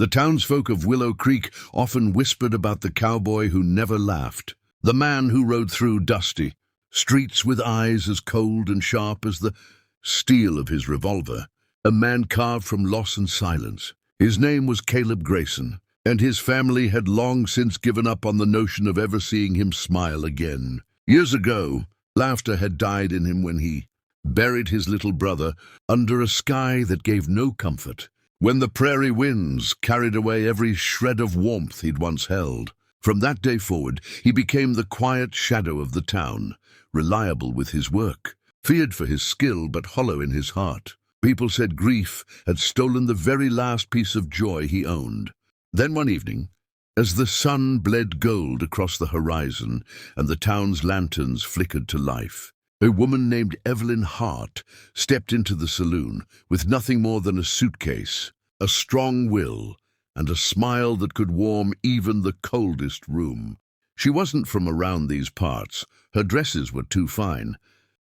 The townsfolk of Willow Creek often whispered about the cowboy who never laughed, the man who rode through dusty streets with eyes as cold and sharp as the steel of his revolver, a man carved from loss and silence. His name was Caleb Grayson, and his family had long since given up on the notion of ever seeing him smile again. Years ago, laughter had died in him when he buried his little brother under a sky that gave no comfort, when the prairie winds carried away every shred of warmth he'd once held. From that day forward, he became the quiet shadow of the town, reliable with his work, feared for his skill but hollow in his heart. People said grief had stolen the very last piece of joy he owned. Then one evening, as the sun bled gold across the horizon and the town's lanterns flickered to life, a woman named Evelyn Hart stepped into the saloon with nothing more than a suitcase, a strong will, and a smile that could warm even the coldest room. She wasn't from around these parts. Her dresses were too fine.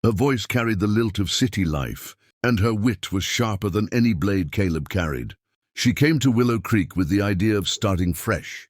Her voice carried the lilt of city life, and her wit was sharper than any blade Caleb carried. She came to Willow Creek with the idea of starting fresh,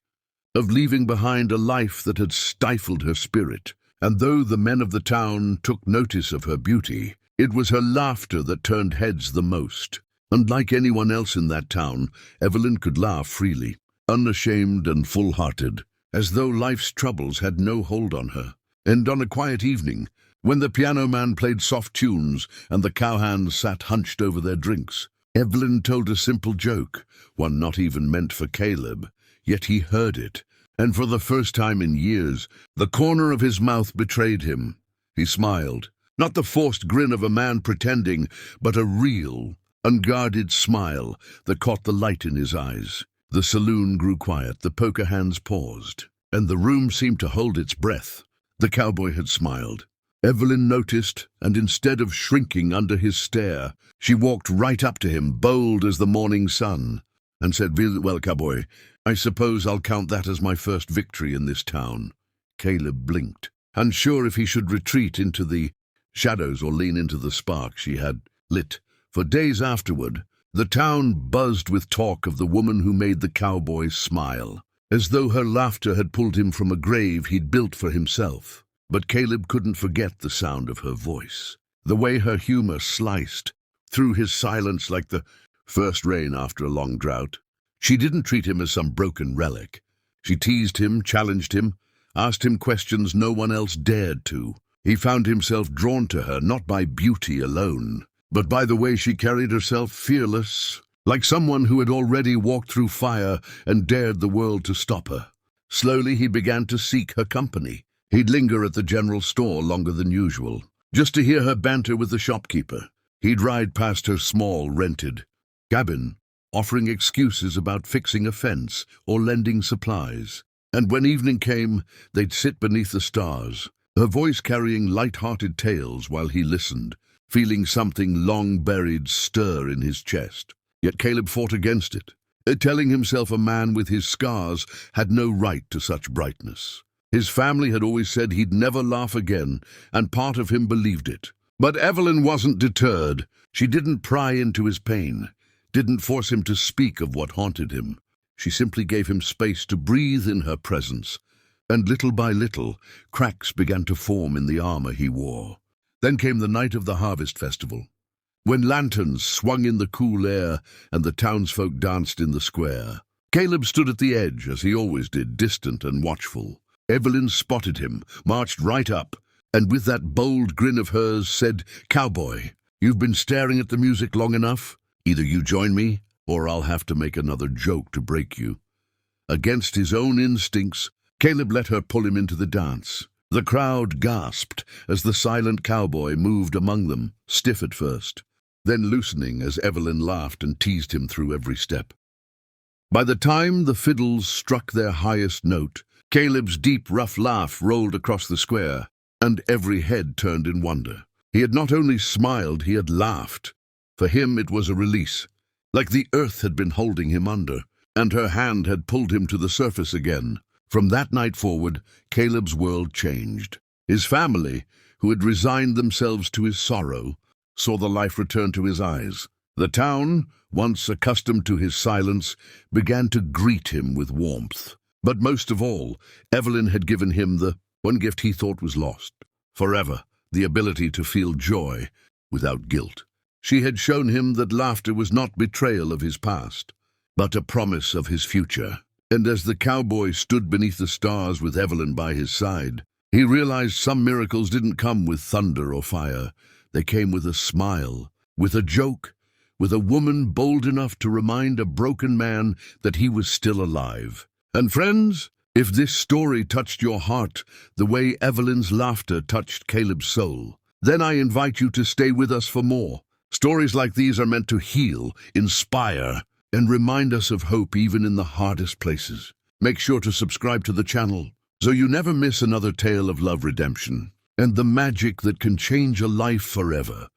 of leaving behind a life that had stifled her spirit. And though the men of the town took notice of her beauty, it was her laughter that turned heads the most. Unlike anyone else in that town, Evelyn could laugh freely, unashamed and full-hearted, as though life's troubles had no hold on her. And on a quiet evening, when the piano man played soft tunes and the cowhands sat hunched over their drinks, Evelyn told a simple joke, one not even meant for Caleb, yet he heard it. And for the first time in years, the corner of his mouth betrayed him. He smiled, not the forced grin of a man pretending, but a real, unguarded smile that caught the light in his eyes. The saloon grew quiet, the poker hands paused, and the room seemed to hold its breath. The cowboy had smiled. Evelyn noticed, and instead of shrinking under his stare, she walked right up to him, bold as the morning sun, and said, "Well, cowboy, I suppose I'll count that as my first victory in this town." Caleb blinked, unsure if he should retreat into the shadows or lean into the spark she had lit. For days afterward, the town buzzed with talk of the woman who made the cowboy smile, as though her laughter had pulled him from a grave he'd built for himself. But Caleb couldn't forget the sound of her voice, the way her humor sliced through his silence like the first rain after a long drought. She didn't treat him as some broken relic. She teased him, challenged him, asked him questions no one else dared to. He found himself drawn to her not by beauty alone, but by the way she carried herself, fearless, like someone who had already walked through fire and dared the world to stop her. Slowly he began to seek her company. He'd linger at the general store longer than usual, just to hear her banter with the shopkeeper. He'd ride past her small, rented cabin, offering excuses about fixing a fence or lending supplies. And when evening came, they'd sit beneath the stars, her voice carrying light-hearted tales while he listened, feeling something long buried stir in his chest. Yet Caleb fought against it, telling himself a man with his scars had no right to such brightness. His family had always said he'd never laugh again, and part of him believed it. But Evelyn wasn't deterred. She didn't pry into his pain, didn't force him to speak of what haunted him. She simply gave him space to breathe in her presence, and little by little, cracks began to form in the armor he wore. Then came the night of the harvest festival, when lanterns swung in the cool air and the townsfolk danced in the square. Caleb stood at the edge, as he always did, distant and watchful. Evelyn spotted him, marched right up, and with that bold grin of hers said, "Cowboy, you've been staring at the music long enough. Either you join me, or I'll have to make another joke to break you." Against his own instincts, Caleb let her pull him into the dance. The crowd gasped as the silent cowboy moved among them, stiff at first, then loosening as Evelyn laughed and teased him through every step. By the time the fiddles struck their highest note, Caleb's deep, rough laugh rolled across the square, and every head turned in wonder. He had not only smiled, he had laughed. For him it was a release, like the earth had been holding him under, and her hand had pulled him to the surface again. From that night forward, Caleb's world changed. His family, who had resigned themselves to his sorrow, saw the life return to his eyes. The town, once accustomed to his silence, began to greet him with warmth. But most of all, Evelyn had given him the one gift he thought was lost forever, the ability to feel joy without guilt. She had shown him that laughter was not betrayal of his past, but a promise of his future. And as the cowboy stood beneath the stars with Evelyn by his side, he realized some miracles didn't come with thunder or fire. They came with a smile, with a joke, with a woman bold enough to remind a broken man that he was still alive. And friends, if this story touched your heart the way Evelyn's laughter touched Caleb's soul, then I invite you to stay with us for more. Stories like these are meant to heal, inspire, and remind us of hope even in the hardest places. Make sure to subscribe to the channel so you never miss another tale of love, redemption, and the magic that can change a life forever.